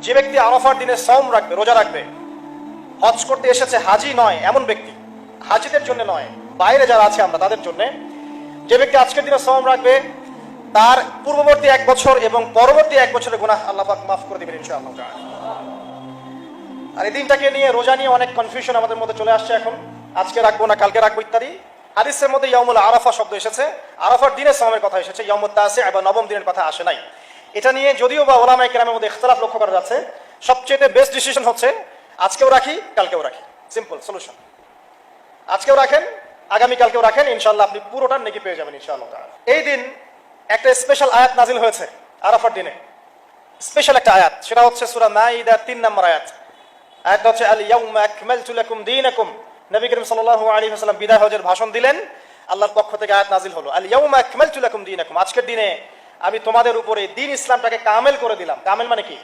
যে ব্যক্তি আরাফার দিনে সাওম রাখবে, রোজা রাখবে, হজ করতে এসেছে, হাজি নয় এমন ব্যক্তি, হাজিদের জন্য নয়, বাইরে যারা আছে আমরা তাদের জন্য, যে ব্যক্তি আজকের দিনে সাওম রাখবে তার পূর্ববর্তী 1 বছর এবং পরবর্তী 1 বছরের গুনাহ আল্লাহ পাক মাফ করে দিবেন ইনশাআল্লাহ। আর এই দিনটাকে নিয়ে, রোজা নিয়ে অনেক কনফিউশন আমাদের মধ্যে চলে আসছে এখন, আজকে রাখবো না কালকে রাখবো ইত্যাদি। হাদিসের মধ্যে ইয়াউমুল আরাফা শব্দ এসেছে, আরাফার দিনে সাওমের কথা এসেছে, ইয়াউমুত তাসি' বা নবম দিনের কথা আসে নাই। এটা নিয়ে যদিও বা উলামায়ে কেরামের মধ্যে ইখতিলাফ লক্ষ্য করা যাচ্ছে, সবচেয়ে বেস্ট ডিসিশন হচ্ছে আজকেও রাখি কালকেও রাখি, সিম্পল সলিউশন। আজকেও রাখেন, আগামী কালকেও রাখেন, ইনশাআল্লাহ আপনি পুরোটার নেকি পেয়ে যাবেন ইনশাআল্লাহ। এই দিন একটা স্পেশাল আয়াত নাজিল হয়েছে আরাফার দিনে, স্পেশাল একটা আয়াত, সেটা হচ্ছে সূরা মাইদা 3 নম্বর আয়াত। আয়াতটা হচ্ছে আল ইয়াউমা আকমালতু লাকুম দীনাকুম। নবী করিম সাল্লাল্লাহু আলাইহি ওয়াসাল্লাম বিদায় হজের ভাষণ দিলেন, আল্লাহর পক্ষ থেকে আয়াত নাজিল হলো, আল ইয়াউমা আকমালতু লাকুম দীনাকুম, আজকের দিনে আমি তোমাদের উপরে দ্বীন ইসলামটাকে কামেল করে দিলাম। কামেল মানে কি?